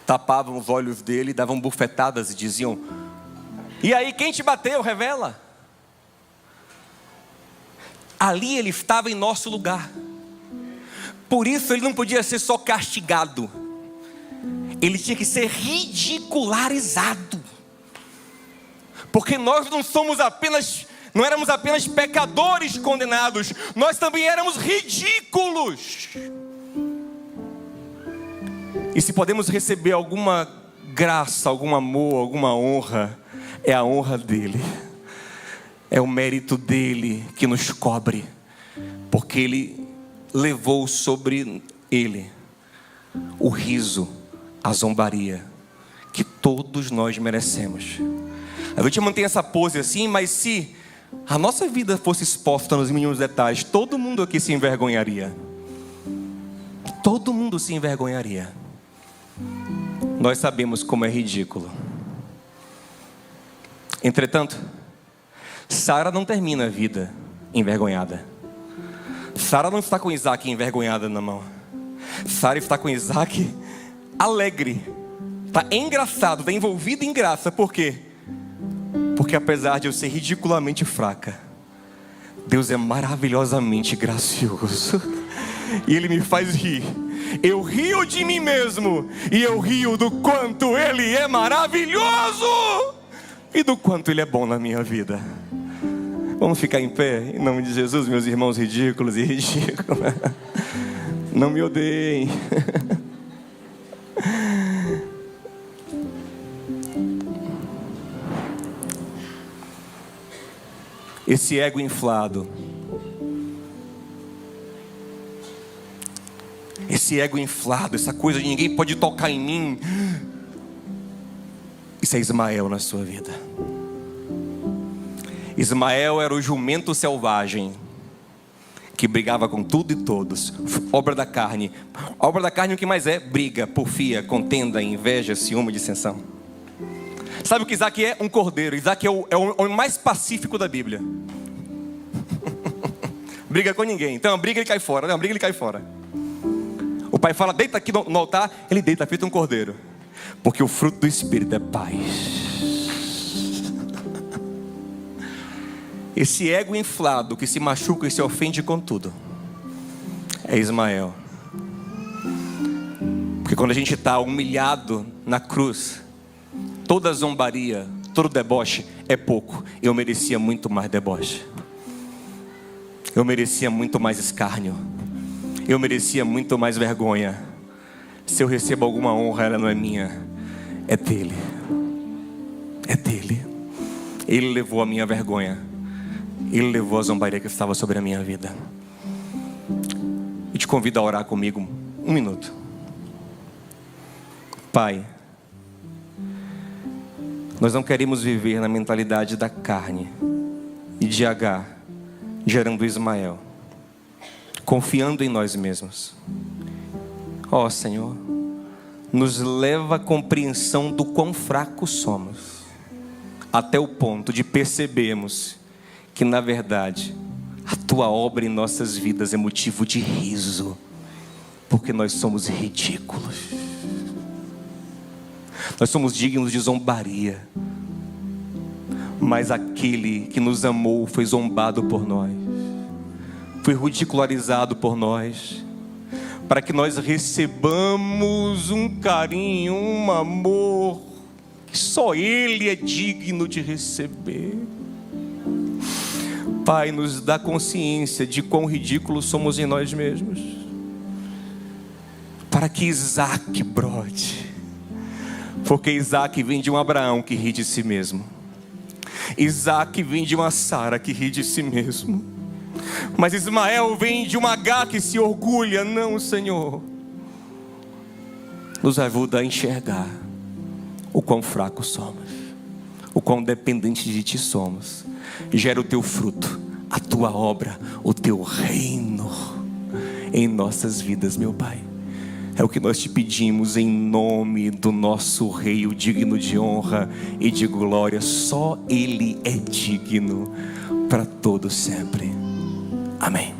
Tapavam os olhos dele, davam bufetadas e diziam: e aí, quem te bateu? Revela. Ali ele estava em nosso lugar. Por isso ele não podia ser só castigado. Ele tinha que ser ridicularizado. Porque nós não éramos apenas pecadores condenados, nós também éramos ridículos. E se podemos receber alguma graça, algum amor, alguma honra, é a honra dele. É o mérito dele que nos cobre, porque ele levou sobre ele o riso, a zombaria que todos nós merecemos. A gente mantém essa pose assim, mas se a nossa vida fosse exposta nos mínimos detalhes, todo mundo aqui se envergonharia. Todo mundo se envergonharia. Nós sabemos como é ridículo. Entretanto, Sara não termina a vida envergonhada. Sara não está com Isaac envergonhada na mão. Sara está com Isaac alegre. Está engraçado, está envolvido em graça. Por quê? Porque apesar de eu ser ridiculamente fraca, Deus é maravilhosamente gracioso. E Ele me faz rir. Eu rio de mim mesmo. E eu rio do quanto Ele é maravilhoso. E do quanto Ele é bom na minha vida. Vamos ficar em pé, em nome de Jesus, meus irmãos ridículos e ridículos. Não me odeiem. Esse ego inflado. Esse ego inflado, essa coisa de ninguém pode tocar em mim. Isso é Ismael na sua vida. Ismael era o jumento selvagem que brigava com tudo e todos. Obra da carne. Obra da carne o que mais é? Briga, porfia, contenda, inveja, ciúme, dissensão. Sabe o que Isaac é? Um cordeiro. Isaac é o homem mais pacífico da Bíblia. Briga com ninguém. Então, briga ele cai fora. Não, briga ele cai fora. O pai fala, deita aqui no altar. Ele deita feito um cordeiro. Porque o fruto do Espírito é paz. Esse ego inflado que se machuca e se ofende com tudo é Ismael. Porque quando a gente está humilhado na cruz, toda zombaria, todo deboche é pouco. Eu merecia muito mais deboche. Eu merecia muito mais escárnio. Eu merecia muito mais vergonha. Se eu recebo alguma honra, ela não é minha, é dele. É dele. Ele levou a minha vergonha. Ele levou a zombaria que estava sobre a minha vida. Eu te convido a orar comigo um minuto. Pai, nós não queremos viver na mentalidade da carne e de Agar, gerando Ismael, confiando em nós mesmos. Ó Senhor, nos leva à compreensão do quão fracos somos, até o ponto de percebermos que na verdade a Tua obra em nossas vidas é motivo de riso, porque nós somos ridículos. Nós somos dignos de zombaria, mas aquele que nos amou foi zombado por nós, foi ridicularizado por nós, para que nós recebamos um carinho, um amor que só Ele é digno de receber. Pai, nos dá consciência de quão ridículos somos em nós mesmos, para que Isaac brote, porque Isaac vem de um Abraão que ri de si mesmo. Isaac vem de uma Sara que ri de si mesmo. Mas Ismael vem de uma Agar que se orgulha. Não, Senhor, nos ajuda a enxergar o quão fracos somos, o quão dependentes de Ti somos. Gera o Teu fruto, a Tua obra, o Teu reino em nossas vidas, meu Pai. É o que nós Te pedimos em nome do nosso Rei, o digno de honra e de glória. Só Ele é digno para todo sempre. Amém.